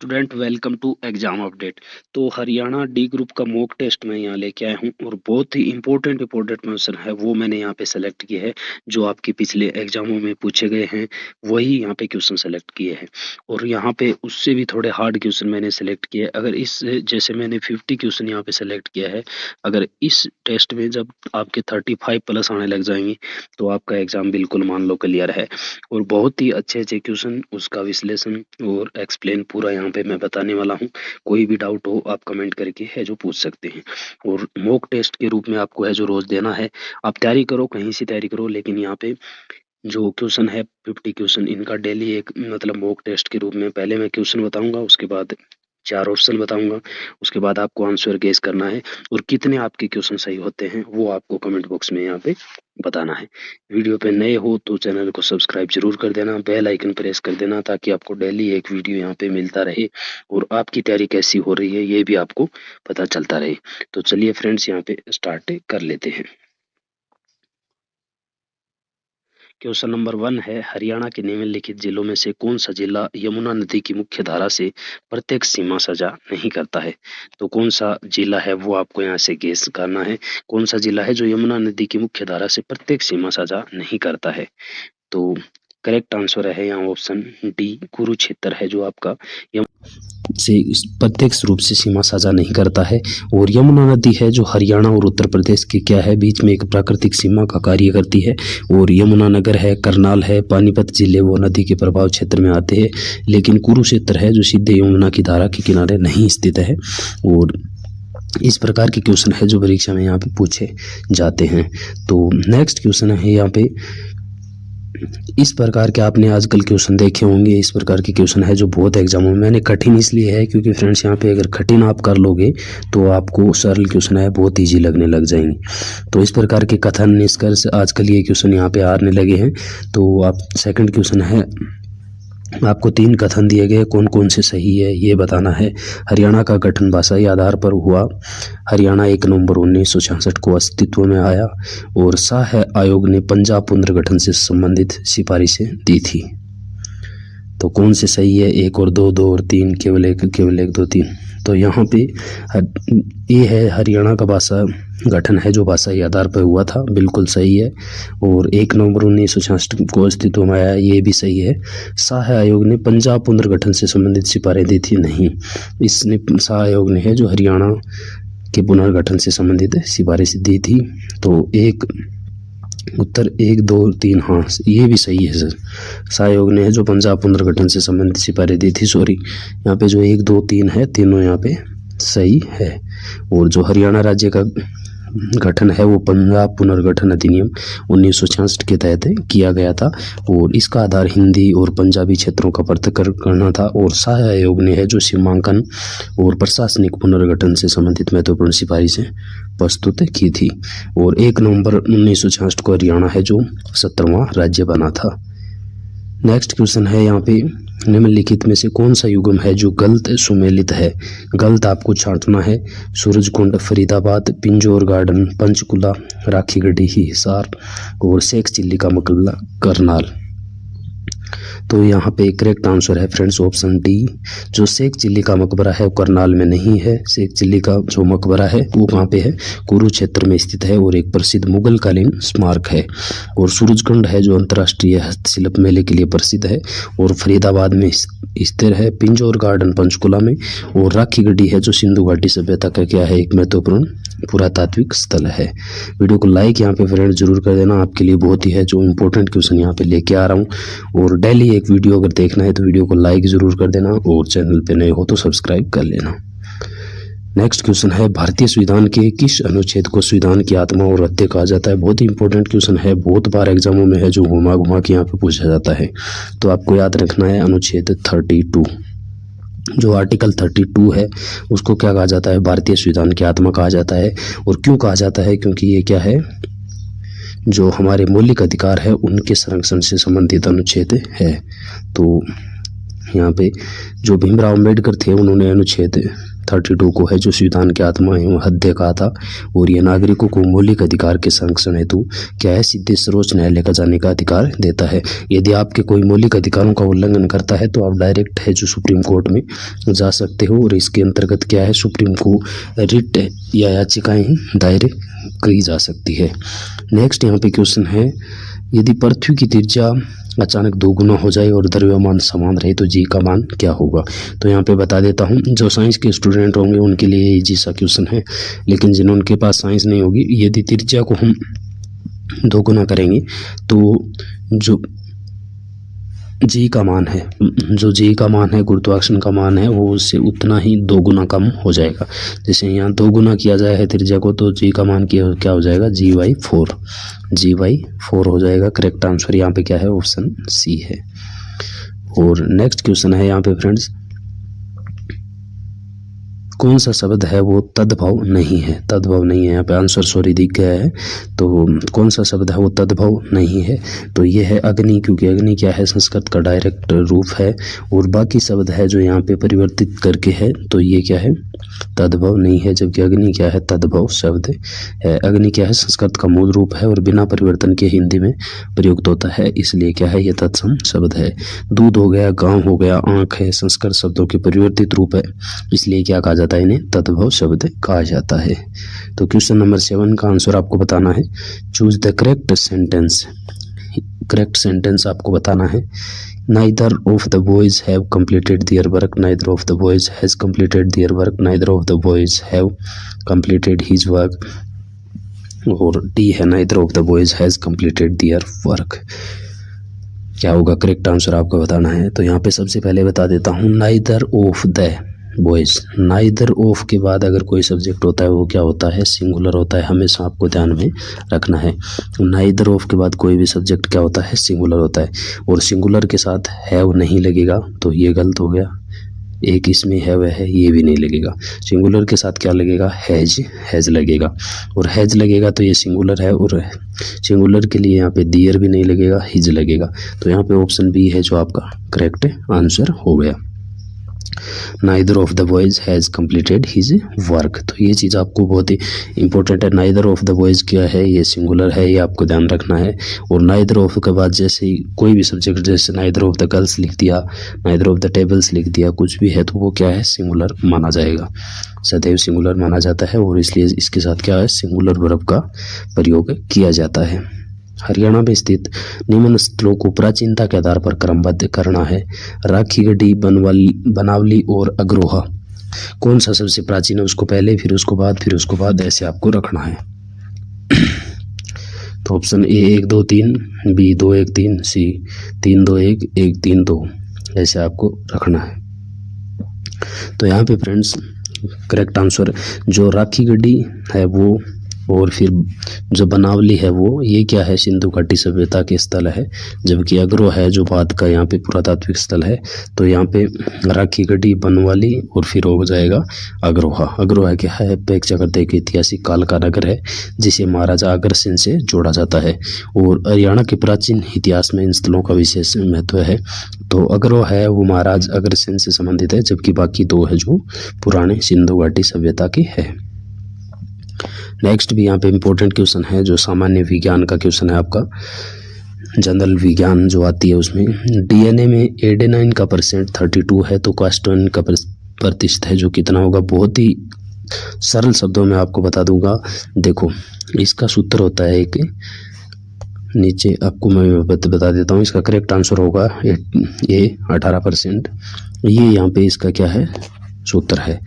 Student welcome to exam update. तो Haryana D group का mock test मैं यहाँ लेके आया हूँ और बहुत ही इंपॉर्टेंट क्वेश्चन है वो मैंने यहाँ पे सेलेक्ट किए हैं जो आपके पिछले एग्जामों में पूछे गए हैं, वही यहाँ पे क्वेश्चन सेलेक्ट किए हैं। और यहाँ पे उससे भी थोड़े हार्ड क्वेश्चन मैंने सेलेक्ट किए। अगर इस जैसे मैंने 50 क्वेश्चन यहाँ पे सेलेक्ट किया है, अगर इस टेस्ट में जब आपके 35 प्लस आने लग जाएंगे तो आपका एग्जाम बिल्कुल मान लो क्लियर है। और बहुत ही अच्छे अच्छे क्वेश्चन, उसका विश्लेषण और एक्सप्लेन पूरा यहाँ पे मैं बताने वाला हूँ। कोई भी डाउट हो आप कमेंट करके है जो पूछ सकते हैं। और मॉक टेस्ट के रूप में आपको है जो रोज देना है। आप तैयारी करो, कहीं से तैयारी करो, लेकिन यहाँ पे जो क्वेश्चन है 50 क्वेश्चन इनका डेली एक मतलब मॉक टेस्ट के रूप में पहले मैं क्वेश्चन बताऊंगा, उसके बाद 4 ऑप्शन बताऊंगा, उसके बाद आपको आंसर गेस करना है और कितने आपके क्वेश्चन सही होते हैं वो आपको कमेंट बॉक्स में यहाँ पे बताना है। वीडियो पे नए हो तो चैनल को सब्सक्राइब जरूर कर देना, बेल आइकन प्रेस कर देना ताकि आपको डेली एक वीडियो यहाँ पे मिलता रहे और आपकी तैयारी कैसी हो रही है ये भी आपको पता चलता रहे। तो चलिए फ्रेंड्स यहाँ पे स्टार्ट कर लेते हैं। क्वेश्चन नंबर 1 है, हरियाणा के निम्नलिखित जिलों में से कौन सा जिला यमुना नदी की मुख्य धारा से प्रत्यक्ष सीमा साझा नहीं करता है। तो कौन सा जिला है वो आपको यहाँ से गेस करना है। कौन सा जिला है जो यमुना नदी की मुख्य धारा से प्रत्यक्ष सीमा साझा नहीं करता है। तो करेक्ट आंसर है यहाँ ऑप्शन डी, कुरुक्षेत्र है जो आपका से प्रत्यक्ष रूप से सीमा साझा नहीं करता है। और यमुना नदी है जो हरियाणा और उत्तर प्रदेश की क्या है बीच में एक प्राकृतिक सीमा का कार्य करती है। और यमुना नगर है, करनाल है, पानीपत जिले वो नदी के प्रभाव क्षेत्र में आते हैं, लेकिन कुरुक्षेत्र है जो सीधे यमुना की धारा के किनारे नहीं स्थित है। और इस प्रकार के क्वेश्चन है जो परीक्षा में यहाँ पे पूछे जाते हैं। तो नेक्स्ट क्वेश्चन है यहाँ पे, इस प्रकार के आपने आजकल क्वेश्चन देखे होंगे, इस प्रकार के क्वेश्चन है जो बहुत एग्जामों में मैंने कठिन इसलिए है क्योंकि फ्रेंड्स यहाँ पे अगर कठिन आप कर लोगे तो आपको सरल क्वेश्चन है बहुत इजी लगने लग जाएंगे। तो इस प्रकार के कथन निष्कर्ष आजकल ये क्वेश्चन यहाँ पे आने लगे हैं। तो आप सेकंड क्वेश्चन है, आपको 3 कथन दिए गए, कौन कौन से सही है ये बताना है। हरियाणा का गठन भाषाई आधार पर हुआ। हरियाणा 1 नवंबर 1966 को अस्तित्व में आया। और शाह आयोग ने पंजाब पुनर्गठन से संबंधित सिफारिशें दी थी। तो कौन से सही है, 1 और 2, 2 और 3, केवल एक 2, 3। तो यहाँ पे ये है हरियाणा का भाषा गठन है जो भाषाई आधार पर हुआ था, बिल्कुल सही है। और 1 नवंबर 1966 को अस्तित्व में आया, ये भी सही है। शाह आयोग ने पंजाब पुनर्गठन से संबंधित सिफारिशें दी थी, नहीं, इसने शाह आयोग ने है जो हरियाणा के पुनर्गठन से संबंधित सिफारिश दी थी। तो एक उत्तर 1, 2, 3 हाँ ये भी सही है सर। शाह आयोग ने है जो पंजाब पुनर्गठन से संबंधित सिफारिश दी थी, सॉरी यहाँ पे जो 1, 2, 3 है तीनों यहाँ पे सही है। और जो हरियाणा राज्य का गठन है वो पंजाब पुनर्गठन अधिनियम 1966 के तहत किया गया था और इसका आधार हिंदी और पंजाबी क्षेत्रों का पृथक्करण करना था। और शाह आयोग ने है जो सीमांकन और प्रशासनिक पुनर्गठन से संबंधित महत्वपूर्ण सिफारिशें प्रस्तुत की थी। और 1 नवंबर 1966 को हरियाणा है जो 17वां राज्य बना था। नेक्स्ट क्वेश्चन है यहाँ पे, निम्नलिखित में से कौन सा युग्म है जो गलत सुमेलित है। गलत आपको छांटना है। सूरजकुंड, फरीदाबाद, पिंजौर गार्डन, पंचकुला, राखीगढ़ी, हिसार और शेख चिल्ली का मकबरा करनाल। तो यहाँ पे करेक्ट आंसर है फ्रेंड्स ऑप्शन डी, जो शेख चिल्ली का मकबरा है वो करनाल में नहीं है। शेख चिल्ली का जो मकबरा है वो कहाँ पे है, कुरुक्षेत्र में स्थित है और एक प्रसिद्ध मुगल कालीन स्मारक है। और सूरजकुंड है जो अंतर्राष्ट्रीय हस्तशिल्प मेले के लिए प्रसिद्ध है और फरीदाबाद में स्थित है। पिंजौर गार्डन पंचकुला में। और राखीगढ़ी है जो सिंधु घाटी सभ्यता का क्या है, एक महत्वपूर्ण पुरातात्विक स्थल है। वीडियो को लाइक यहाँ पे फ्रेंड जरूर कर देना, आपके लिए बहुत ही है जो इम्पोर्टेंट क्वेश्चन यहाँ पे लेके आ रहा हूँ। और डेली एक वीडियो अगर देखना है तो वीडियो को लाइक जरूर कर देना और चैनल पे नए हो तो सब्सक्राइब कर लेना। नेक्स्ट क्वेश्चन है, भारतीय संविधान के किस अनुच्छेद को संविधान की आत्मा और हृदय कहा जाता है। बहुत ही इंपॉर्टेंट क्वेश्चन है, बहुत बार एग्जामों में है जो घुमा घुमा के यहाँ पे पूछा जाता है। तो आपको याद रखना है अनुच्छेद 32, जो आर्टिकल 32 है उसको क्या कहा जाता है, भारतीय संविधान की आत्मा कहा जाता है। और क्यों कहा जाता है, क्योंकि ये क्या है, जो हमारे मौलिक अधिकार है उनके संरक्षण से संबंधित अनुच्छेद है। तो यहाँ पे जो भीमराव अम्बेडकर थे उन्होंने अनुच्छेद 32 को है जो संविधान की आत्मा एवं हृदय कहा था, और ये नागरिकों को मौलिक अधिकार के संरक्षण हेतु क्या है, सीधे सर्वोच्च न्यायालय का जाने का अधिकार देता है। यदि आपके कोई मौलिक अधिकारों का उल्लंघन करता है तो आप डायरेक्ट है जो सुप्रीम कोर्ट में जा सकते हो, और इसके अंतर्गत क्या है, सुप्रीम को रिट या याचिकाएं दायर की जा सकती है। नेक्स्ट यहाँ पे क्वेश्चन है, यदि पृथ्वी की त्रिज्या अचानक 2 गुना हो जाए और द्रव्यमान समान रहे तो जी का मान क्या होगा। तो यहाँ पे बता देता हूँ, जो साइंस के स्टूडेंट होंगे उनके लिए इजी सा क्वेश्चन है, लेकिन जिनके पास साइंस नहीं होगी, यदि त्रिज्या को हम 2 गुना करेंगे तो जो जी का मान है, गुरुत्वाकर्षण का मान है, वो उससे उतना ही 2 गुना कम हो जाएगा। जैसे यहाँ 2 गुना किया जाए है त्रिज्या को, तो जी का मान क्या हो जाएगा, G/4 हो जाएगा। करेक्ट आंसर यहाँ पे क्या है, ऑप्शन सी है। और नेक्स्ट क्वेश्चन है यहाँ पे फ्रेंड्स, कौन सा शब्द है वो तद्भव नहीं है। यहाँ पे आंसर सॉरी दिख गया है, तो कौन सा शब्द है वो तद्भव नहीं है, तो ये है अग्नि, क्योंकि अग्नि क्या है, संस्कृत का डायरेक्ट रूप है, और बाकी शब्द है जो यहाँ पे परिवर्तित करके है, तो ये क्या है, तद्भव नहीं है, जबकि अग्नि क्या है, तद्भव शब्द है। अग्नि क्या है, संस्कृत का मूल रूप है और बिना परिवर्तन के हिंदी में प्रयुक्त होता है, इसलिए क्या है, ये तत्सम शब्द है। दूध हो गया, गांव हो गया, आंख है, संस्कृत शब्दों के परिवर्तित रूप है, इसलिए क्या कहा जाता है, इन्हें तद्भव शब्द कहा जाता है। तो क्वेश्चन नंबर 7 का आंसर आपको बताना है, चूज द करेक्ट सेंटेंस आपको बताना है। Neither of the boys have completed their work. Neither of the boys has completed their work. Neither of the boys have completed his work. और D है, neither of the boys has completed their work। क्या होगा correct answer आपको बताना है। तो यहाँ पे सबसे पहले बता देता हूँ, neither of the boys, neither of के बाद अगर कोई सब्जेक्ट होता है वो क्या होता है, सिंगुलर होता है, हमेशा आपको ध्यान में रखना है। neither of के बाद कोई भी सब्जेक्ट क्या होता है, सिंगुलर होता है, और सिंगुलर के साथ हैव नहीं लगेगा, तो ये गलत हो गया। एक इसमें हैव है, ये भी नहीं लगेगा। सिंगुलर के साथ क्या लगेगा, हैज लगेगा, और हैज लगेगा तो ये सिंगुलर है, और सिंगुलर के लिए यहाँ पे दियर भी नहीं लगेगा, हिज लगेगा। तो यहाँ पे ऑप्शन बी है जो आपका करेक्ट आंसर हो गया। Neither of the boys has completed his work। तो ये चीज़ आपको बहुत ही इंपॉर्टेंट है। neither of the boys क्या है, ये सिंगुलर है, ये आपको ध्यान रखना है। और neither of के बाद जैसे कोई भी सब्जेक्ट, जैसे neither of the girls लिख दिया, neither of the tables लिख दिया, कुछ भी है तो वो क्या है, सिंगुलर माना जाएगा, सदैव सिंगुलर माना जाता है, और इसलिए इसके साथ क्या है, सिंगुलर वर्ब का प्रयोग किया जाता है। हरियाणा में स्थित निम्न स्थलों को प्राचीनता के आधार पर क्रमबद्ध करना है। राखीगढ़ी, बनावली और अग्रोहा। कौन सा सबसे प्राचीन है, उसको पहले, फिर उसको बाद, फिर उसको बाद, ऐसे आपको रखना है। तो ऑप्शन ए 1 2 3, बी 2 1 3, सी 3 2 1 1 3 2, ऐसे आपको रखना है। तो यहाँ पे फ्रेंड्स करेक्ट आंसर जो राखीगढ़ी है वो, और फिर जो बनावली है वो, ये क्या है, सिंधु घाटी सभ्यता के स्थल है, जबकि अग्रो है जो बाद का यहाँ पे पुरातात्विक स्थल है। तो यहाँ पे राखीगढ़ी, बनवाली और फिर हो जाएगा अग्रोहा। अग्रोहा क्या है, अपेक्षाकृत एक ऐतिहासिक काल का नगर है जिसे महाराजा अग्रसेन से जोड़ा जाता है, और हरियाणा के प्राचीन इतिहास में इन स्थलों का विशेष महत्व है। तो अग्रोहा है वो महाराज अग्रसेन से संबंधित है, जबकि बाकी 2 है जो पुराने सिंधु घाटी सभ्यता के है। नेक्स्ट भी यहाँ पे इम्पोर्टेंट क्वेश्चन है, जो सामान्य विज्ञान का क्वेश्चन है आपका, जनरल विज्ञान जो आती है उसमें। डीएनए में एडेनाइन का परसेंट 32 है, तो कास्टोइन का प्रतिशत है जो कितना होगा। बहुत ही सरल शब्दों में आपको बता दूंगा, देखो इसका सूत्र होता है एक, नीचे आपको मैं बता देता हूँ। इसका करेक्ट आंसर होगा ये 18%। ये यहाँ पे इसका क्या है, सूत्र है।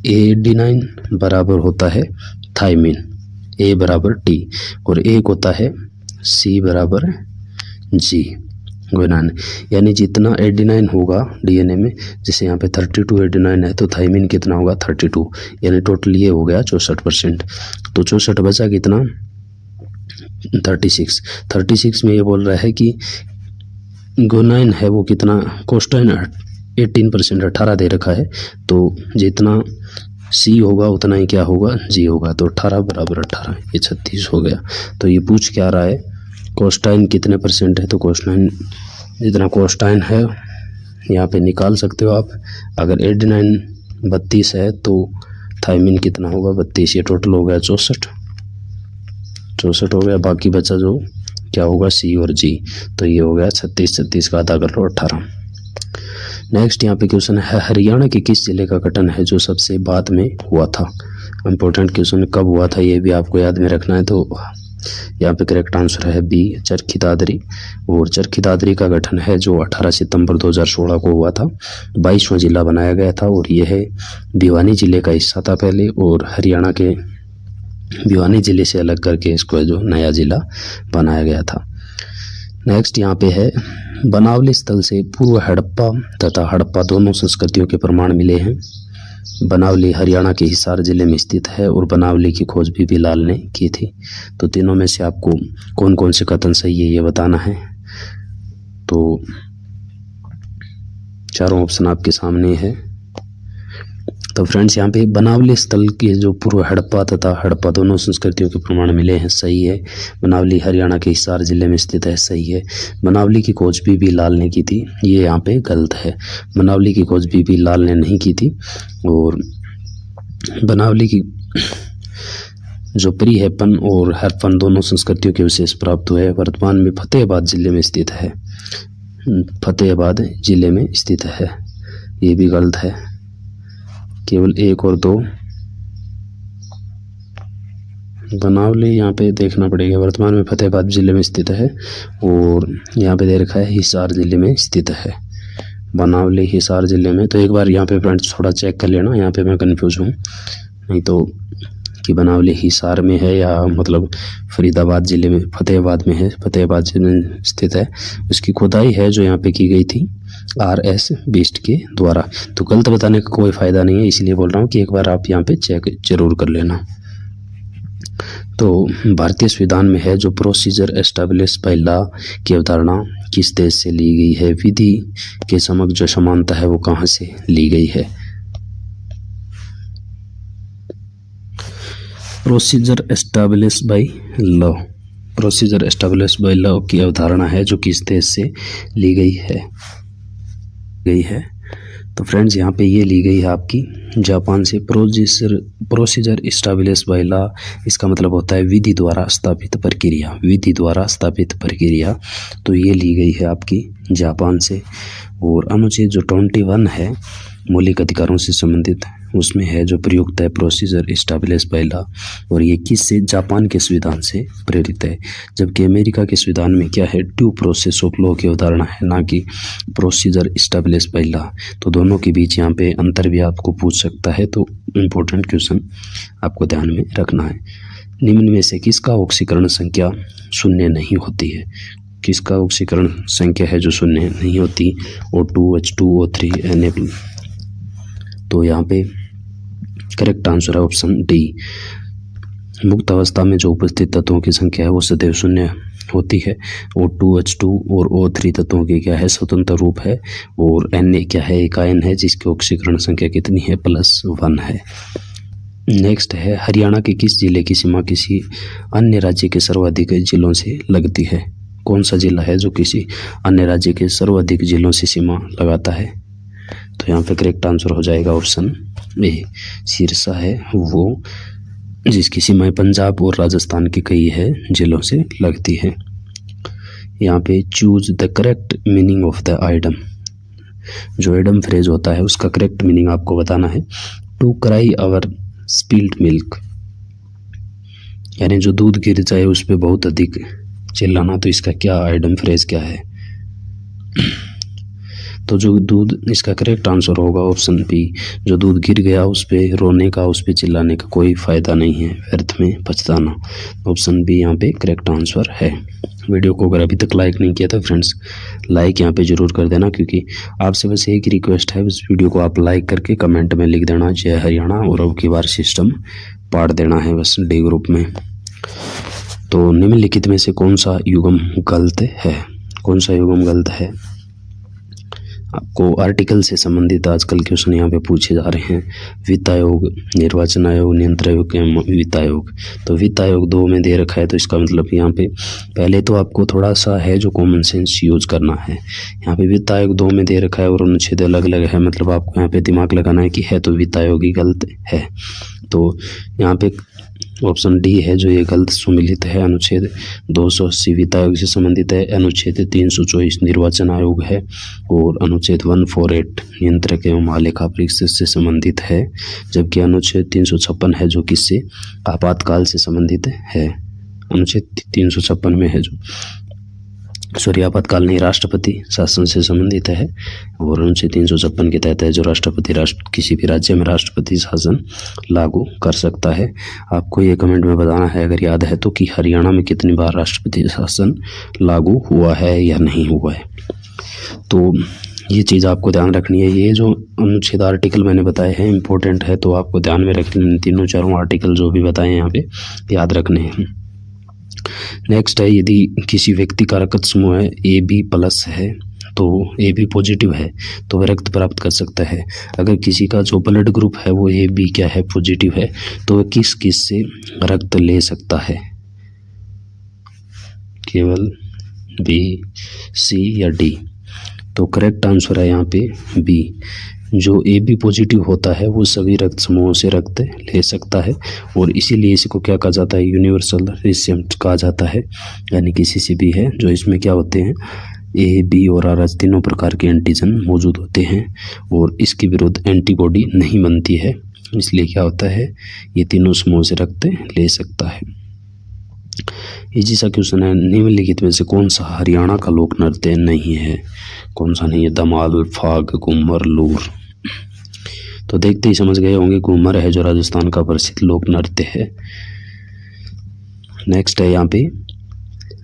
एडेनाइन बराबर होता है थायमिन, ए बराबर टी, और एक होता है सी बराबर जी गुणन, यानी जितना एडेनाइन होगा डीएनए में, जैसे यहाँ पे 32 एडेनाइन है तो थायमिन कितना होगा 32, यानी टोटल ये हो गया 64%। तो 64 बचा कितना 36 में ये बोल रहा है कि गुनाइन है वो कितना, कोस्टाइन 18% 18 दे रखा है, तो जितना सी होगा उतना ही क्या होगा, जी होगा। तो 18 बराबर 18, ये 36 हो गया। तो ये पूछ क्या रहा है, कोस्टाइन कितने परसेंट है, तो कोस्टाइन जितना कोस्टाइन है यहाँ पे निकाल सकते हो आप। अगर एडेनाइन 32 है तो थाइमिन कितना होगा 32, ये टोटल हो गया 64 हो गया। बाकी बचा जो क्या होगा सी और जी, तो ये हो गया 36 का आधा कर लो 18। नेक्स्ट यहाँ पे क्वेश्चन है हरियाणा के किस जिले का गठन है जो सबसे बाद में हुआ था। इंपॉर्टेंट क्वेश्चन, कब हुआ था ये भी आपको याद में रखना है। तो यहाँ पे करेक्ट आंसर है बी चरखी दादरी, और चरखी दादरी का गठन है जो 18 सितंबर 2016 को हुआ था। 22वां जिला बनाया गया था और यह है भिवानी जिले का हिस्सा था पहले, और हरियाणा के भिवानी जिले से अलग करके इसको जो नया जिला बनाया गया था। नेक्स्ट यहाँ पे है बनावली स्थल से पूर्व हड़प्पा तथा हड़प्पा दोनों संस्कृतियों के प्रमाण मिले हैं। बनावली हरियाणा के हिसार जिले में स्थित है और बनावली की खोज भी बिलाल ने की थी। तो तीनों में से आपको कौन कौन से कथन सही है ये बताना है। तो चारों ऑप्शन आपके सामने है। तो फ्रेंड्स यहाँ पे बनावली स्थल के जो पूर्व हड़प्पा तथा हड़प्पा दोनों संस्कृतियों के प्रमाण मिले हैं, सही है। बनावली हरियाणा के हिसार जिले में स्थित है, सही है। बनावली की खोज भी बिलाल ने की थी, ये यहाँ पे गलत है। बनावली की खोज भी बिलाल ने नहीं की थी। और बनावली की जो प्री है पन और हरपन दोनों संस्कृतियों के विशेष प्राप्त हुए, वर्तमान में फतेहाबाद जिले में स्थित है। फतेहाबाद जिले में स्थित है, ये भी गलत है। केवल 1 और 2 बनावली यहाँ पे देखना पड़ेगा। वर्तमान में फतेहाबाद जिले में स्थित है और यहाँ पे दे रखा है हिसार जिले में स्थित है। बनावली हिसार जिले में, तो एक बार यहाँ पे फ्रेंड्स थोड़ा चेक कर लेना, यहाँ पे मैं कंफ्यूज हूँ, नहीं तो कि बनावली हिसार में है या मतलब फरीदाबाद जिले में फतेहाबाद में है। फतेहाबाद जिले में स्थित है। उसकी खुदाई है जो यहाँ पे की गई थी RS बिस्ट के द्वारा। तो गलत बताने का कोई फायदा नहीं है, इसलिए बोल रहा हूँ कि एक बार आप यहाँ पे चेक जरूर कर लेना। तो भारतीय संविधान में है जो प्रोसीजर एस्टेब्लिश बाय लॉ की अवधारणा किस देश से ली गई है। विधि के समक्ष जो समानता है वो कहाँ से ली गई है। Procedure establish by law, procedure establish by law की अवधारणा है जो किस देश से ली गई है। तो फ्रेंड्स यहाँ पे ये ली गई है आपकी जापान से। प्रोसीजर एस्टेब्लिश बाय लॉ इसका मतलब होता है विधि द्वारा स्थापित प्रक्रिया, विधि द्वारा स्थापित प्रक्रिया। तो ये ली गई है आपकी जापान से। और अनुच्छेद जो 21 है मौलिक अधिकारों से संबंधित, उसमें है जो प्रयुक्त है प्रोसीजर एस्टेब्लिश बाय लॉ, और ये किससे, जापान के संविधान से प्रेरित है। जबकि अमेरिका के संविधान में क्या है, ड्यू प्रोसेस ऑफ लॉ की अवधारणा है, ना कि प्रोसीजर एस्टेब्लिश बाय लॉ। तो दोनों के बीच यहाँ पे अंतर भी आपको पूछ सकता है, तो इम्पोर्टेंट क्वेश्चन आपको ध्यान में रखना है। निम्न में से किसका ऑक्सीकरण संख्या शून्य नहीं होती है। किसका ऑक्सीकरण संख्या है जो शून्य नहीं होती, O2 H2 O3 Na। तो यहाँ पे करेक्ट आंसर है ऑप्शन डी। मुक्त अवस्था में जो उपस्थित तत्वों की संख्या है वो सदैव शून्य होती है। O2 H2 और O3 तत्वों की क्या है, स्वतंत्र रूप है। और Na क्या है, एक आयन है जिसकी ऑक्सीकरण संख्या कितनी है, +1 है। नेक्स्ट है हरियाणा के किस जिले की सीमा किसी अन्य राज्य के सर्वाधिक जिलों से लगती है। कौन सा जिला है जो किसी अन्य राज्य के सर्वाधिक जिलों से सीमा लगाता है। तो यहाँ पे करेक्ट आंसर हो जाएगा ऑप्शन ए, सिरसा है वो, जिसकी सीमाएं पंजाब और राजस्थान के कई है जिलों से लगती है। यहाँ पे choose the correct meaning of the idiom, जो आइडम फ्रेज होता है उसका करेक्ट मीनिंग आपको बताना है। To cry over spilled milk, यानी जो दूध गिर जाए उस पर बहुत अधिक चिल्लाना, तो इसका क्या आइडम फ्रेज क्या है। तो जो दूध, इसका करेक्ट आंसर होगा ऑप्शन बी, जो दूध गिर गया उस पर रोने का, उस पर चिल्लाने का कोई फ़ायदा नहीं है, व्यर्थ में पछताना। ऑप्शन बी यहाँ पे करेक्ट आंसर है। वीडियो को अगर अभी तक लाइक नहीं किया तो फ्रेंड्स लाइक यहाँ पे ज़रूर कर देना, क्योंकि आपसे बस एक रिक्वेस्ट है, इस वीडियो को आप लाइक करके कमेंट में लिख देना जय हरियाणा, और अब की बार सिस्टम पाड़ देना है बस डी ग्रुप में। तो निम्नलिखित में से कौन सा युग्म गलत है, कौन सा युग्म गलत है। आपको आर्टिकल से संबंधित आजकल क्वेश्चन यहाँ पे पूछे जा रहे हैं। वित्त आयोग, निर्वाचन आयोग, नियंत्रण आयोग एवं वित्त आयोग। तो वित्त आयोग 2 में दे रखा है, तो इसका मतलब यहाँ पे पहले तो आपको थोड़ा सा है जो कॉमन सेंस यूज करना है। यहाँ पे वित्त आयोग 2 में दे रखा है और अनुच्छेद अलग अलग है, मतलब आपको यहाँ पे दिमाग लगाना है कि है तो वित्त आयोग ही गलत है। तो यहाँ पे ऑप्शन डी है जो ये गलत सुमिलित है। अनुच्छेद 280 वित्त आयोग से संबंधित है, अनुच्छेद 324 निर्वाचन आयोग है और अनुच्छेद 148 नियंत्रक एवं आलेखा परीक्षक से संबंधित है, जबकि अनुच्छेद 356 है जो किससे, आपातकाल से संबंधित है। अनुच्छेद 356 में है जो आपातकाल नहीं, राष्ट्रपति शासन से संबंधित है और अनुच्छेद 356 के तहत है जो राष्ट्रपति किसी भी राज्य में राष्ट्रपति शासन लागू कर सकता है। आपको ये कमेंट में बताना है अगर याद है तो कि हरियाणा में कितनी बार राष्ट्रपति शासन लागू हुआ है या नहीं हुआ है। तो ये चीज़ आपको ध्यान रखनी है। ये जो अनुच्छेद आर्टिकल मैंने बताए हैं इंपॉर्टेंट है, तो आपको ध्यान में रखने, तीनों चारों आर्टिकल जो भी बताए हैं यहाँ पे याद रखने हैं। नेक्स्ट है, यदि किसी व्यक्ति का रक्त समूह है AB+ है, तो AB पॉजिटिव है तो वह रक्त प्राप्त कर सकता है। अगर किसी का जो ब्लड ग्रुप है वो AB क्या है, पॉजिटिव है, तो वह किस किस से रक्त ले सकता है, केवल B, C या D। तो करेक्ट आंसर है यहाँ पे B। जो AB पॉजिटिव होता है वो सभी रक्त समूहों से रक्त ले सकता है और इसीलिए इसको क्या कहा जाता है, यूनिवर्सल रिसेप्ट कहा जाता है। यानी किसी से भी है जो इसमें क्या होते हैं, A, B और RH तीनों प्रकार के एंटीजन मौजूद होते हैं और इसके विरुद्ध एंटीबॉडी नहीं बनती है, इसलिए क्या होता है, ये तीनों समूह से रक्त ले सकता है। इजी सा क्वेश्चन है, निम्नलिखित में से कौन सा हरियाणा का लोक नृत्य नहीं है, कौन सा नहीं है, धमाल, फाग, घूमर, लूर। तो देखते ही समझ गए होंगे, घूमर है जो राजस्थान का प्रसिद्ध लोक नृत्य है। नेक्स्ट है यहाँ पे,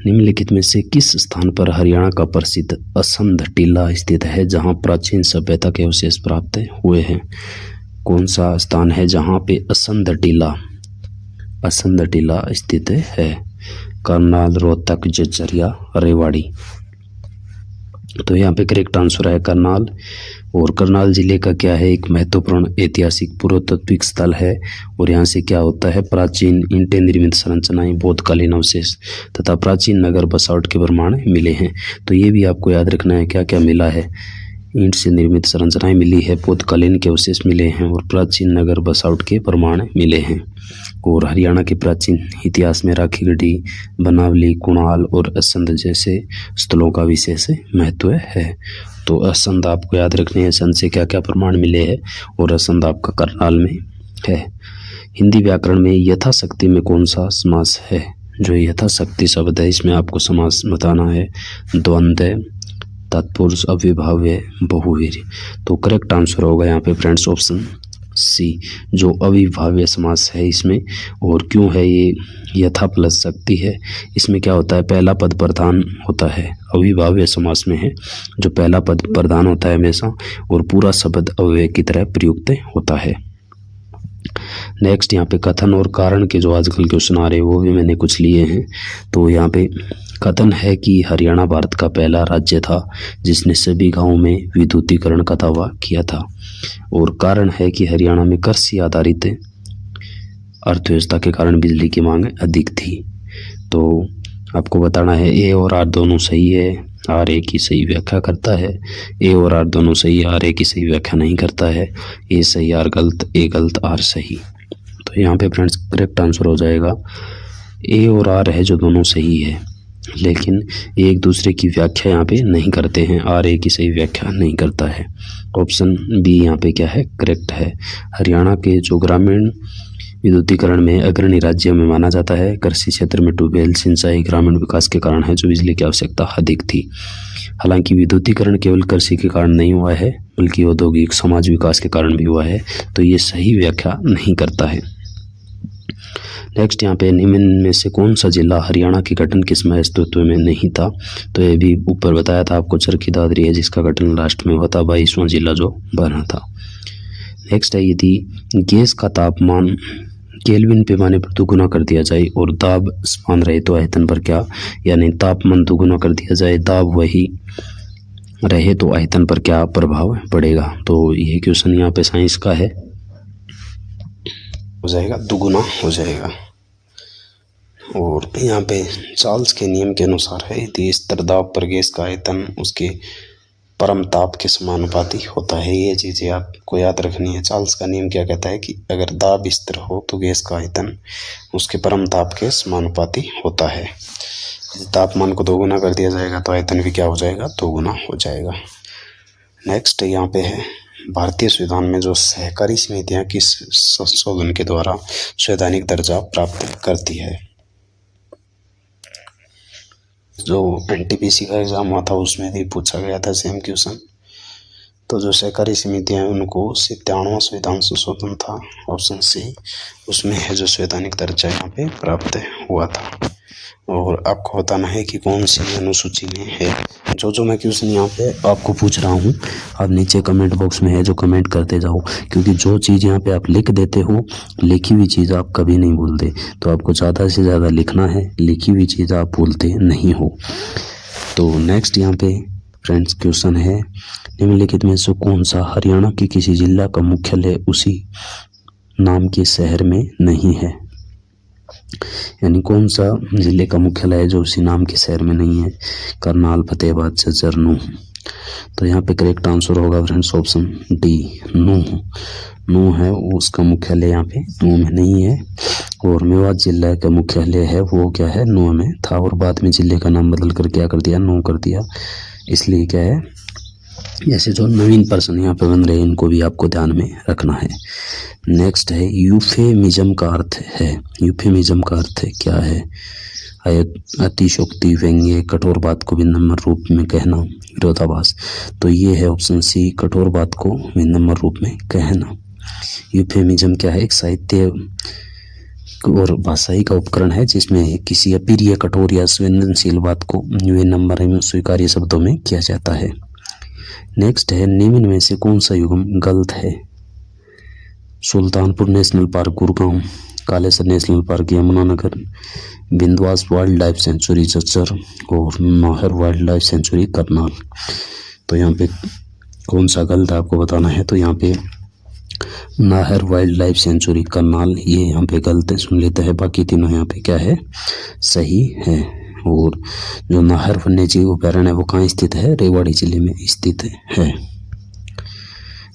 निम्नलिखित में से किस स्थान पर हरियाणा का प्रसिद्ध असंध टीला स्थित है जहाँ प्राचीन सभ्यता के अवशेष प्राप्त हुए हैं। कौन सा स्थान है जहाँ पे असंध टीला स्थित है, करनाल, रोहतक, झज्जर, रेवाड़ी। तो यहाँ पे करेक्ट आंसर है करनाल। और करनाल जिले का क्या है, एक महत्वपूर्ण ऐतिहासिक पुरातात्विक स्थल है और यहाँ से क्या होता है, प्राचीन ईंटें निर्मित संरचनाएं, बोधकालीन अवशेष तथा प्राचीन नगर बसावट के प्रमाण मिले हैं। तो ये भी आपको याद रखना है क्या क्या मिला है, ईंट से निर्मित संरचनाएं मिली है, बोधकालीन के अवशेष मिले हैं और प्राचीन नगर बसावट के प्रमाण मिले हैं। और हरियाणा के प्राचीन इतिहास में राखीगढ़ी, बनावली, कुणाल और असंध जैसे स्थलों का विशेष महत्व है। तो असंध आपको याद रखने हैं, असंध से क्या क्या प्रमाण मिले हैं और असंध आपका करनाल में है। हिंदी व्याकरण में यथाशक्ति में कौन सा समास है, जो यथाशक्ति शब्द है इसमें आपको समास बताना है, द्वंद्व, तत्पुरुष, अविभाव्य, बहुव्रीहि। तो करेक्ट आंसर होगा यहाँ पे फ्रेंड्स ऑप्शन C, जो अविभाव्य समास है इसमें। और क्यों है ये यथा प्लस शक्ति है, इसमें क्या होता है, पहला पद प्रधान होता है, अविभाव्य समास में है जो पहला पद प्रधान होता है हमेशा और पूरा शब्द अव्यय की तरह प्रयुक्त होता है। नेक्स्ट यहाँ पे कथन और कारण के जो आजकल क्वेश्चन आ रहे हैं वो भी मैंने कुछ लिए हैं। तो यहाँ पे कथन है कि हरियाणा भारत का पहला राज्य था जिसने सभी गांवों में विद्युतीकरण का दावा किया था। और कारण है कि हरियाणा में कृषि आधारित अर्थव्यवस्था के कारण बिजली की मांग अधिक थी। तो आपको बताना है ए और आर दोनों सही है, आर ए की सही व्याख्या करता है, ए और आर दोनों सही, आर ए की सही व्याख्या नहीं करता है, ए सही आर गलत, ए गलत आर सही। तो यहाँ पे फ्रेंड्स करेक्ट आंसर हो जाएगा ए और आर है जो दोनों सही है, लेकिन एक दूसरे की व्याख्या यहाँ पे नहीं करते हैं, आर ए की सही व्याख्या नहीं करता है। ऑप्शन बी यहाँ पे क्या है, करेक्ट है। हरियाणा के जो ग्रामीण विद्युतीकरण में अग्रणी राज्य में माना जाता है। कृषि क्षेत्र में ट्यूबवेल सिंचाई ग्रामीण विकास के कारण है जो बिजली की आवश्यकता अधिक थी। हालांकि विद्युतीकरण केवल कृषि के कारण नहीं हुआ है बल्कि औद्योगिक समाज विकास के कारण भी हुआ है, तो ये सही व्याख्या नहीं करता है। नेक्स्ट यहाँ पे निम्न में से कौन सा जिला हरियाणा के गठन के समय अस्तित्व में नहीं था, तो ये भी ऊपर बताया था आपको, चरखी दादरी है जिसका गठन लास्ट में हुआ था, 22वां जिला जो बना था। नेक्स्ट है, यदि गैस का तापमान केल्विन पैमाने पर दुगुना कर दिया जाए और दाब समान रहे तो आयतन पर क्या, यानी तापमान दुगुना कर दिया जाए, दाब वही रहे तो आयतन पर क्या प्रभाव पड़ेगा। तो ये क्वेश्चन यहाँ पे साइंस का है, हो जाएगा दुगुना हो जाएगा। और यहाँ पे चार्ल्स के नियम के अनुसार है, यदि स्तर दाब पर गैस का आयतन उसके परम ताप के समानुपाती होता है। ये चीज़ें आपको याद रखनी है। चार्ल्स का नियम क्या कहता है कि अगर दाब स्थिर हो तो गैस का आयतन उसके परम ताप के समानुपाती होता है। यदि तापमान को दोगुना कर दिया जाएगा तो आयतन भी क्या हो जाएगा, दोगुना हो जाएगा। नेक्स्ट यहाँ पे है, भारतीय संविधान में जो सहकारी समितियाँ किस संशोधन के द्वारा संवैधानिक दर्जा प्राप्त करती है। जो एनटीपीसी का एग्जाम हुआ था उसमें भी पूछा गया था सेम क्वेश्चन। तो जो सहकारी समितियाँ हैं उनको 97वां संविधान संशोधन था, ऑप्शन सी, उसमें है जो संवैधानिक दर्जा यहाँ पे प्राप्त हुआ था। और आपको बताना है कि कौन सी अनुसूची में है। जो मैं क्वेश्चन यहाँ पे आपको पूछ रहा हूँ, आप नीचे कमेंट बॉक्स में है जो कमेंट करते जाओ, क्योंकि जो चीज़ यहाँ पे आप लिख देते हो, लिखी हुई चीज़ आप कभी नहीं भूलते। तो आपको ज़्यादा से ज़्यादा लिखना है, लिखी हुई चीज़ आप भूलते नहीं हो। तो नेक्स्ट यहाँ पे फ्रेंड्स क्वेश्चन है, निम्नलिखित में से कौन सा हरियाणा के किसी जिला का मुख्यालय उसी नाम के शहर में नहीं है। यानी कौन सा जिले का मुख्यालय है जो उसी नाम के शहर में नहीं है। करनाल, फतेहाबाद, झज्जर, नूंह। तो यहाँ पे करेक्ट आंसर होगा friends option D, Nuh. Nuh है उसका मुख्यालय यहाँ पे नूंह में नहीं है। और मेवात जिला का मुख्यालय है वो क्या है, नूंह में था, और बाद में जिले का नाम बदल कर क्या कर दिया, नूंह कर दिया। इसलिए क्या है, जैसे जो नवीन पर्सन यहाँ पे बन रहे हैं इनको भी आपको ध्यान में रखना है। नेक्स्ट है, यूफेमिज्म का अर्थ है। यूफेमिज्म का अर्थ क्या है। अतिशोक्ति, व्यंग्य, कठोर बात को विनम्र रूप में कहना, विरोधाभास। तो ये है ऑप्शन सी, कठोर बात को विनम्र रूप में कहना। यूफेमिज्म क्या है, एक साहित्य और भाषाई का उपकरण है जिसमें किसी अप्रिय, कठोर या संवेदनशील बात को विनम्र एवं स्वीकार्य शब्दों में किया जाता है। नेक्स्ट है, निम्न में से कौन सा युग्म गलत है। Sultanpur national park Gurgaon, Kalesar national park Yamunanagar, Bindawas wildlife sanctuary Jhajjar, और Nahar wildlife sanctuary Karnal. तो यहाँ पे कौन सा गलत है आपको बताना है। तो यहाँ पे Nahar wildlife sanctuary Karnal, ये यहाँ पे गलत है, सुन लेते हैं। बाकी तीनों यहाँ पे क्या है, सही है। और जो नाहर वन्यजीव अभयारण्य है वो कहाँ स्थित है, रेवाड़ी जिले में स्थित है।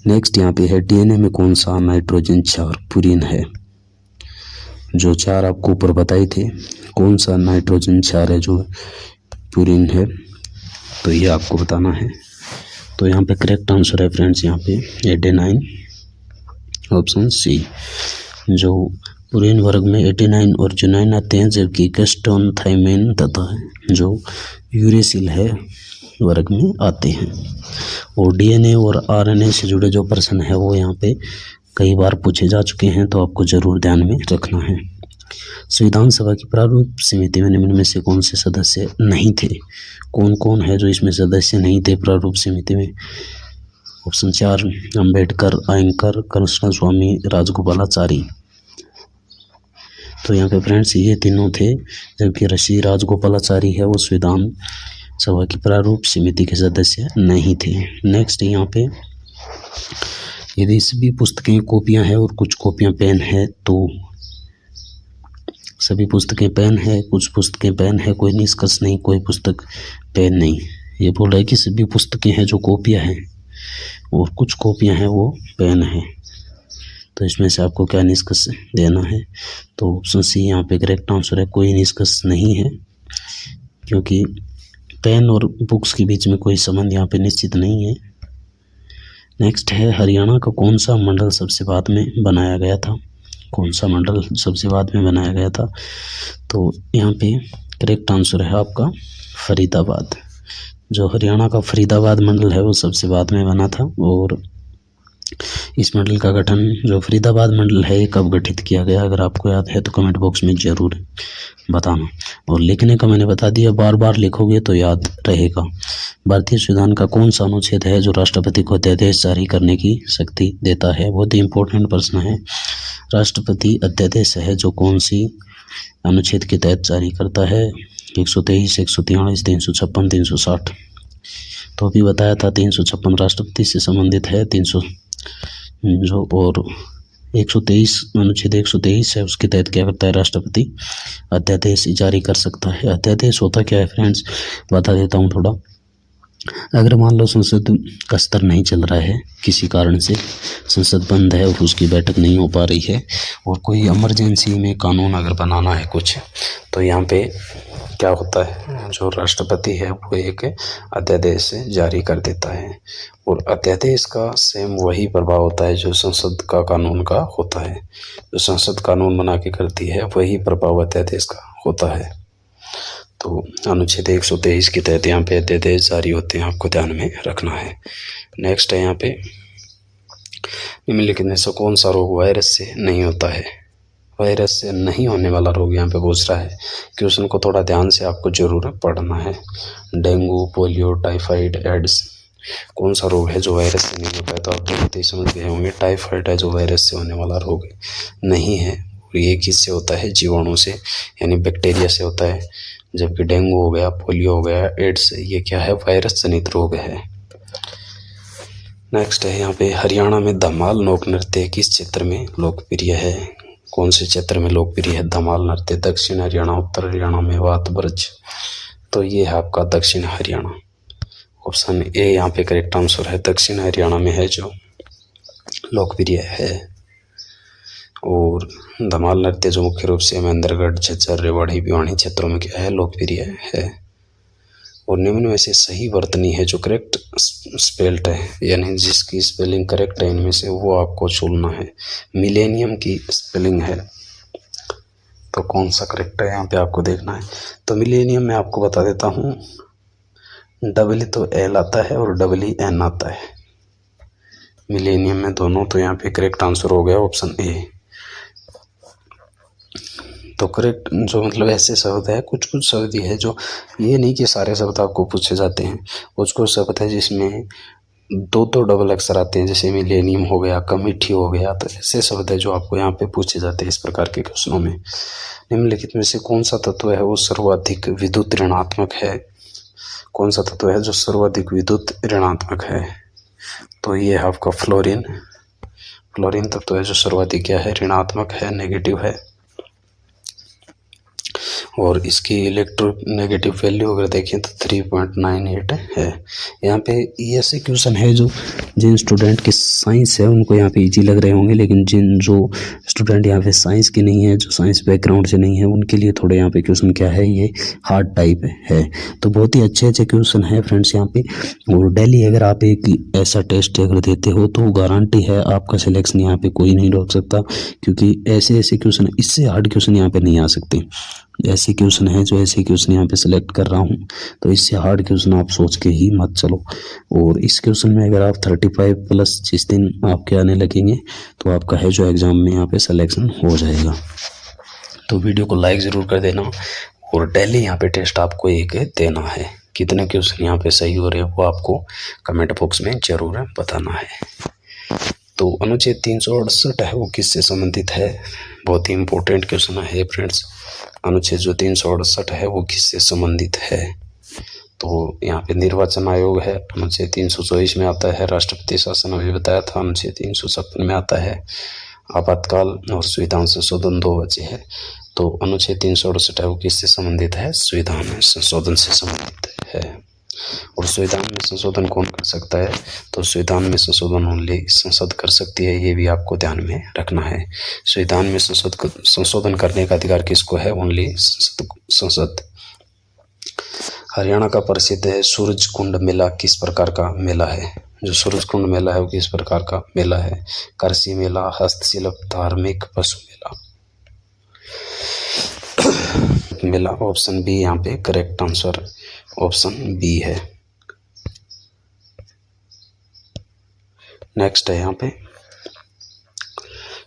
नेक्स्ट यहाँ पे है, डीएनए में कौन सा नाइट्रोजन क्षार पुरीन है। जो चार आपको ऊपर बताए थे, कौन सा नाइट्रोजन क्षार है जो पुरीन है, तो ये आपको बताना है। तो यहाँ पे करेक्ट आंसर है फ्रेंड्स यहाँ पे एडेनाइन, ऑप्शन सी। जो पुरीन वर्ग में एडेनाइन और जुनाइन आते हैं, जबकि गैस्टोन, थाइमिन तथा जो यूरेसिल है वर्ग में आते हैं। और डीएनए और आरएनए से जुड़े जो प्रश्न है वो यहाँ पे कई बार पूछे जा चुके हैं, तो आपको जरूर ध्यान में रखना है। संविधान सभा की प्रारूप समिति में निम्न में से कौन से सदस्य नहीं थे। कौन कौन है जो इसमें सदस्य नहीं थे प्रारूप समिति में। ऑप्शन 4, अंबेडकर, आयंकर, कृष्ण स्वामी, राजगोपालाचारी। तो यहाँ पे फ्रेंड्स ये तीनों थे, जबकि ऋषि राजगोपालाचारी है वो संविधान सभा की प्रारूप समिति के सदस्य नहीं थे। नेक्स्ट यहाँ पे, यदि सभी पुस्तकें कॉपियाँ हैं और कुछ कॉपियाँ पेन है, तो सभी पुस्तकें पेन है, कुछ पुस्तकें पेन है, कोई निष्कर्ष नहीं, कोई पुस्तक पेन नहीं। ये बोल रहा है कि सभी पुस्तकें हैं जो कॉपियाँ हैं और कुछ कॉपियाँ हैं वो पेन है। तो इसमें से आपको क्या निष्कर्ष देना है। तो ऑप्शन सी यहाँ पे करेक्ट आंसर है, कोई निष्कर्ष नहीं है, क्योंकि पेन और बुक्स के बीच में कोई संबंध यहाँ पे निश्चित नहीं है। नेक्स्ट है, हरियाणा का कौन सा मंडल सबसे बाद में बनाया गया था। कौन सा मंडल सबसे बाद में बनाया गया था। तो यहाँ पे करेक्ट आंसर है आपका फरीदाबाद। जो हरियाणा का फरीदाबाद मंडल है वो सबसे बाद में बना था। और इस मंडल का गठन, जो फरीदाबाद मंडल है, ये कब गठित किया गया, अगर आपको याद है तो कमेंट बॉक्स में ज़रूर बताना। और लिखने का मैंने बता दिया, बार बार लिखोगे तो याद रहेगा। भारतीय संविधान का कौन सा अनुच्छेद है जो राष्ट्रपति को अध्यादेश जारी करने की शक्ति देता है। बहुत ही इंपॉर्टेंट प्रश्न है। राष्ट्रपति अध्यादेश है जो कौन सी अनुच्छेद के तहत जारी करता है। 123, 143, 356, 360। तो अभी बताया था 356 राष्ट्रपति से संबंधित है, 300 जो और 123 अनुच्छेद 123 है उसके तहत क्या करता है राष्ट्रपति अध्यादेश जारी कर सकता है। अध्यादेश होता क्या है फ्रेंड्स, बता देता हूँ थोड़ा। अगर मान लो संसद का स्तर नहीं चल रहा है, किसी कारण से संसद बंद है और उसकी बैठक नहीं हो पा रही है और कोई इमरजेंसी में कानून अगर बनाना है कुछ, तो यहाँ पे क्या होता है, जो राष्ट्रपति है वो एक अध्यादेश जारी कर देता है और अध्यादेश का सेम वही प्रभाव होता है जो संसद का कानून का होता है। जो संसद कानून बना के करती है वही प्रभाव अध्यादेश का होता है। तो अनुच्छेद 123 के तहत यहाँ पे अध्यादेश जारी होते हैं, आपको ध्यान में रखना है। नेक्स्ट है यहाँ पे निम्नलिखित में से कौन सा रोग वायरस से नहीं होता है। वायरस से नहीं होने वाला रोग यहाँ पे पूछ रहा है, क्वेश्चन को थोड़ा ध्यान से आपको जरूर पढ़ना है। डेंगू, पोलियो, टाइफाइड, एड्स कौन सा रोग है जो वायरस से नहीं होता है, तो आप देखते ही समझ गए होंगे टाइफाइड है जो वायरस से होने वाला रोग नहीं है। ये किससे होता है, जीवाणु से यानी बैक्टीरिया से होता है। जबकि डेंगू हो गया, पोलियो हो गया, एड्स ये क्या है, वायरस जनित रोग है। नेक्स्ट है यहाँ पे हरियाणा में धमाल लोक नृत्य किस क्षेत्र में लोकप्रिय है। कौन से क्षेत्र में लोकप्रिय है धमाल नृत्य, दक्षिण हरियाणा, उत्तर हरियाणा, मेवात, ब्रज। तो ये है आपका दक्षिण हरियाणा। ऑप्शन ए यहाँ पे करेक्ट आंसर है, दक्षिण हरियाणा में है जो लोकप्रिय है। और धमाल नृत्य जो मुख्य रूप से महेंद्रगढ़, झज्जर, रेवाड़ी, भिवानी क्षेत्रों में क्या है, लोकप्रिय है। और निम्न में से सही वर्तनी है जो करेक्ट स्पेल्ड है, यानी जिसकी स्पेलिंग करेक्ट है इनमें से वो आपको चुनना है। मिलेनियम की स्पेलिंग है तो कौन सा करेक्ट है यहाँ पे आपको देखना है। तो मिलेनियम में आपको बता देता हूँ, डबल तो एल आता है और डबल एन आता है मिलेनियम में दोनों, तो यहाँ पे करेक्ट आंसर हो गया ऑप्शन ए। तो करेक्ट जो मतलब ऐसे शब्द है, कुछ कुछ शब्द है जो ये नहीं कि सारे शब्द आपको पूछे जाते हैं, कुछ कुछ शब्द है जिसमें दो डबल अक्षर आते हैं, जैसे मिलेनियम हो गया, कमिटी हो गया। तो ऐसे शब्द है जो आपको यहाँ पे पूछे जाते हैं इस प्रकार के क्वेश्चनों में। निम्नलिखित में से कौन सा तत्व है वो सर्वाधिक विद्युत ऋणात्मक है। कौन सा तत्व है जो सर्वाधिक विद्युत ऋणात्मक है, तो ये है आपका फ्लोरीन। फ्लोरीन तत्व है जो सर्वाधिक क्या है, ऋणात्मक है, नेगेटिव है। और इसकी इलेक्ट्रोनेगेटिव वैल्यू अगर देखें तो 3.98 है। यहाँ पे ये ऐसे क्वेश्चन है जो जिन स्टूडेंट के साइंस है उनको यहाँ पे इजी लग रहे होंगे, लेकिन जिन जो स्टूडेंट यहाँ पे साइंस के नहीं है, जो साइंस बैकग्राउंड से नहीं है, उनके लिए थोड़े यहाँ पे क्वेश्चन क्या है, ये हार्ड टाइप है। तो बहुत ही अच्छे अच्छे क्वेश्चन है फ्रेंड्स यहाँ पे। और डेली अगर आप एक ऐसा टेस्ट अगर देते हो तो गारंटी है आपका सिलेक्शन यहाँ पे कोई नहीं रोक सकता, क्योंकि ऐसे ऐसे क्वेश्चन, इससे हार्ड क्वेश्चन यहाँ पे नहीं आ सकते। ऐसे क्वेश्चन है जो ऐसे क्वेश्चन यहाँ पे सिलेक्ट कर रहा हूँ, तो इससे हार्ड क्वेश्चन आप सोच के ही मत चलो। और इस क्वेश्चन में अगर आप 35 प्लस जिस दिन आपके आने लगेंगे तो आपका है जो एग्जाम में यहाँ पे सिलेक्शन हो जाएगा। तो वीडियो को लाइक ज़रूर कर देना और डेली यहाँ पे टेस्ट आपको एक देना है। कितने क्वेश्चन यहाँ पे सही हो रहे हैं वो आपको कमेंट बॉक्स में ज़रूर बताना है। तो अनुच्छेद 368 है वो किससे संबंधित है, बहुत ही इंपॉर्टेंट क्वेश्चन है फ्रेंड्स। अनुच्छेद जो 368 है वो किससे संबंधित है, तो यहाँ पे निर्वाचन आयोग है, अनुच्छेद 324 में आता है। राष्ट्रपति शासन अभी बताया था, अनुच्छेद 356 में आता है। आपातकाल और संविधान संशोधन 2 बचे हैं। तो अनुच्छेद 368 है वो किससे संबंधित है, संविधान संशोधन से संबंधित है। और संविधान में संशोधन कौन कर सकता है, तो संविधान में संशोधन ओनली संसद कर सकती है, ये भी आपको ध्यान में रखना है। संविधान में संशोधन करने का अधिकार किसको है, ओनली संसद। हरियाणा का प्रसिद्ध है सूरज कुंड मेला किस प्रकार का मेला है। जो सूरज कुंड मेला है वो किस प्रकार का मेला है, कृषि मेला, हस्तशिल्प, धार्मिक, पशु मेला। ऑप्शन बी यहाँ पे करेक्ट आंसर ऑप्शन बी है। नेक्स्ट है यहाँ पे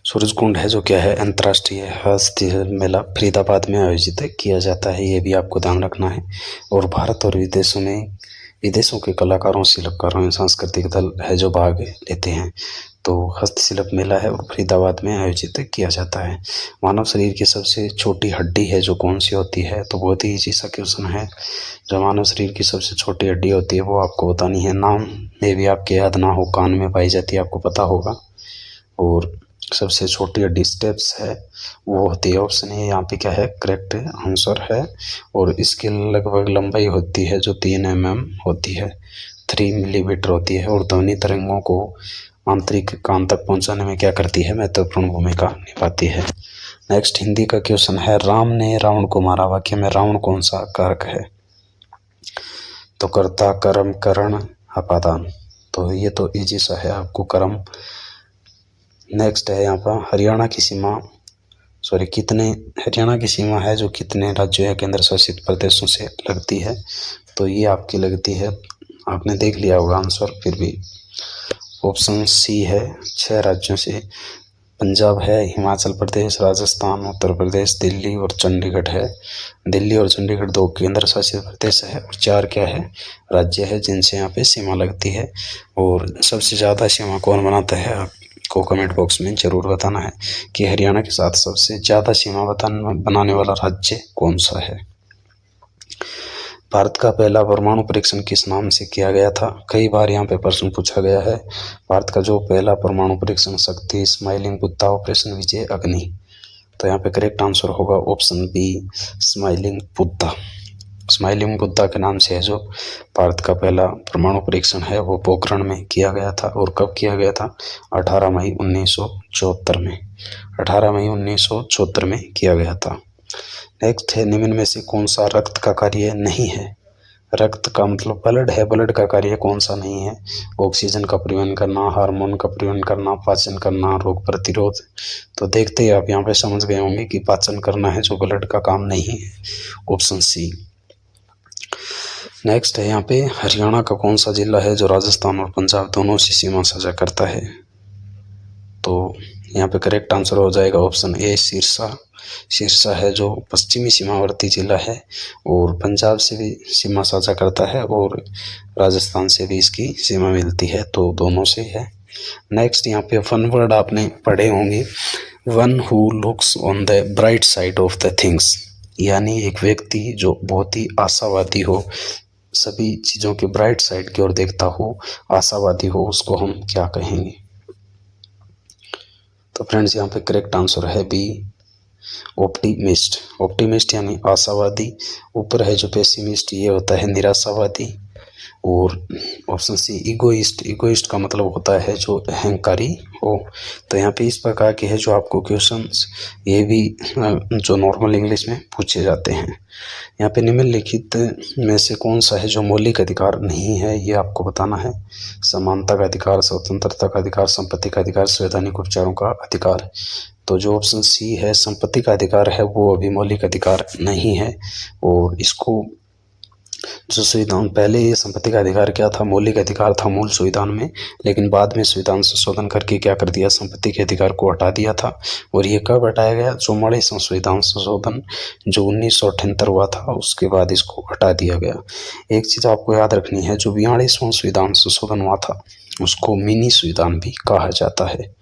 सूरज कुंड है जो क्या है, अंतर्राष्ट्रीय हस्तशिल्प मेला फरीदाबाद में आयोजित किया जाता है, ये भी आपको ध्यान रखना है। और भारत और विदेशों के कलाकारों, शिल्पकारों, सांस्कृतिक दल है जो भाग लेते हैं। तो हस्तशिल्प मेला है और फरीदाबाद में आयोजित किया जाता है। मानव शरीर की सबसे छोटी हड्डी है जो कौन सी होती है? तो बहुत ही इजी सा क्वेश्चन है। जो मानव शरीर की सबसे छोटी हड्डी होती है वो आपको बतानी है। नाम में भी आपके याद ना हो, कान में पाई जाती है, आपको पता होगा। और सबसे छोटी हड्डी स्टेप्स है वो होती है। ऑप्शन ए यहाँ पे क्या है? करेक्ट आंसर है। और इसकी लगभग लंबाई होती है जो 3 mm होती है, 3 मिलीमीटर होती है। और ध्वनि तरंगों को आंतरिक कान तक पहुंचाने में क्या करती है? महत्वपूर्ण भूमिका निभाती है। नेक्स्ट हिंदी का क्वेश्चन है, राम ने रावण को मारा। वाक्य में रावण कौन सा कारक है? तो कर्ता, कर्म, करण, अपादान। तो ये तो इजी सा है, आपको कर्म। नेक्स्ट है यहाँ पर हरियाणा की सीमा है जो कितने राज्यों या केंद्र शासित प्रदेशों से लगती है? तो ये आपकी लगती है, आपने देख लिया होगा आंसर, फिर भी ऑप्शन सी है, 6 राज्यों से। पंजाब है, हिमाचल प्रदेश, राजस्थान, उत्तर प्रदेश, दिल्ली और चंडीगढ़ है। दिल्ली और चंडीगढ़ 2 केंद्र शासित प्रदेश है और 4 क्या है? राज्य है जिनसे यहाँ पे सीमा लगती है। और सबसे ज़्यादा सीमा कौन बनाता है? आपको कमेंट बॉक्स में जरूर बताना है कि हरियाणा के साथ सबसे ज़्यादा सीमा बनाने वाला राज्य कौन सा है। भारत का पहला परमाणु परीक्षण किस नाम से किया गया था? कई बार यहाँ पे प्रश्न पूछा गया है। भारत का जो पहला परमाणु परीक्षण शक्ति स्माइलिंग बुद्धा ऑपरेशन विजय अग्नि। तो यहाँ पे करेक्ट आंसर होगा option B, smiling Buddha. Smiling Buddha के नाम से है जो भारत का पहला परमाणु परीक्षण है वो पोखरण में किया गया था। और कब किया गया था? 18 मई 1974 में। 18 मई 1974 में किया गया था। नेक्स्ट है, निम्न में से कौन सा रक्त का कार्य नहीं है? रक्त का मतलब ब्लड है, ब्लड का कार्य कौन सा नहीं है? ऑक्सीजन का परिवहन करना, हार्मोन का परिवहन करना, पाचन करना, रोग प्रतिरोध। तो देखते ही आप यहाँ पे समझ गए होंगे कि पाचन करना है जो ब्लड का काम नहीं है, ऑप्शन सी। नेक्स्ट है यहाँ पे, हरियाणा का कौन सा जिला है जो राजस्थान और पंजाब दोनों से सीमा साझा करता है? तो यहाँ पे करेक्ट आंसर हो जाएगा ऑप्शन ए, सिरसा। सिरसा है जो पश्चिमी सीमावर्ती जिला है और पंजाब से भी सीमा साझा करता है और राजस्थान से भी इसकी सीमा मिलती है, तो दोनों से है। नेक्स्ट यहाँ पे वन वर्ड आपने पढ़े होंगे, one who looks on the bright side of the things, यानी एक व्यक्ति जो बहुत ही आशावादी हो, सभी चीज़ों के ब्राइट साइड की ओर देखता हो, आशावादी हो, उसको हम क्या कहेंगे? तो फ्रेंड्स यहाँ पे करेक्ट आंसर है बी, ऑप्टिमिस्ट। ऑप्टिमिस्ट यानी आशावादी। ऊपर है जो पेसिमिस्ट, ये होता है निराशावादी। और ऑप्शन सी इगोइस्ट। इगोइस्ट का मतलब होता है जो अहंकारी हो। तो यहाँ पे इस प्रकार के है जो आपको क्वेश्चंस ये भी जो नॉर्मल इंग्लिश में पूछे जाते हैं। यहाँ पे निम्नलिखित में से कौन सा है जो मौलिक अधिकार नहीं है, ये आपको बताना है। समानता का अधिकार, स्वतंत्रता का अधिकार, संपत्ति का अधिकार, संवैधानिक उपचारों का अधिकार। तो जो ऑप्शन सी है संपत्ति का अधिकार है वो अभी मौलिक अधिकार नहीं है। और इसको जो संविधान, पहले ये संपत्ति का अधिकार क्या था? मौलिक अधिकार था मूल संविधान में, लेकिन बाद में संविधान संशोधन करके क्या कर दिया? संपत्ति के अधिकार को हटा दिया था। और ये कब हटाया गया? 44वां संविधान संशोधन जो 1978 हुआ था, उसके बाद इसको हटा दिया गया। एक चीज़ आपको याद रखनी है, जो 42वां संविधान संशोधन हुआ था उसको मिनी संविधान भी कहा जाता है।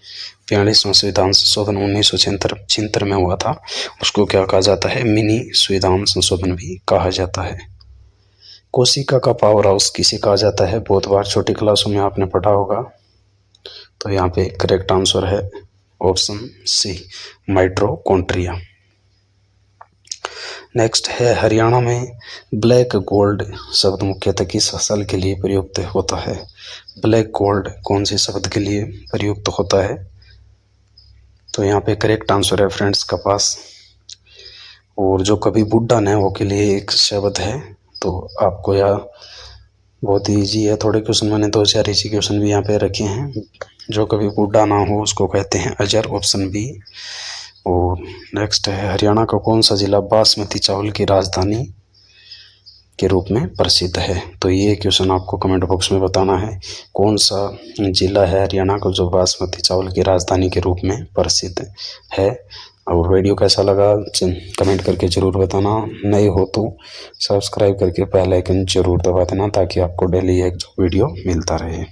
42वां संविधान संशोधन 1976 में हुआ था, उसको क्या कहा जाता है? मिनी संविधान संशोधन भी कहा जाता है। कोशिका का पावर हाउस किसे कहा जाता है? बहुत बार छोटी क्लासों में आपने पढ़ा होगा। तो यहाँ पे करेक्ट आंसर है ऑप्शन सी, माइटोकॉन्ड्रिया। नेक्स्ट है, हरियाणा में ब्लैक गोल्ड शब्द मुख्यतः किस फसल के लिए प्रयुक्त होता है? ब्लैक गोल्ड कौन से शब्द के लिए प्रयुक्त होता है? तो यहाँ पे करेक्ट आंसर है फ्रेंड्स, कपास। और जो कभी बुढ़ा न हो के लिए एक शब्द है, तो आपको यह बहुत ही ईजी है। थोड़े क्वेश्चन मैंने 2-4 इजी क्वेश्चन भी यहाँ पे रखे हैं। जो कभी बूढ़ा ना हो उसको कहते हैं अजर, ऑप्शन बी। और नेक्स्ट है, हरियाणा का कौन सा जिला बासमती चावल की राजधानी के रूप में प्रसिद्ध है? तो ये क्वेश्चन आपको कमेंट बॉक्स में बताना है, कौन सा जिला है हरियाणा का जो बासमती चावल की राजधानी के रूप में प्रसिद्ध है। और वीडियो कैसा लगा कमेंट करके ज़रूर बताना। नए हो तो सब्सक्राइब करके बेल आइकन जरूर दबा देना ताकि आपको डेली एक जो वीडियो मिलता रहे।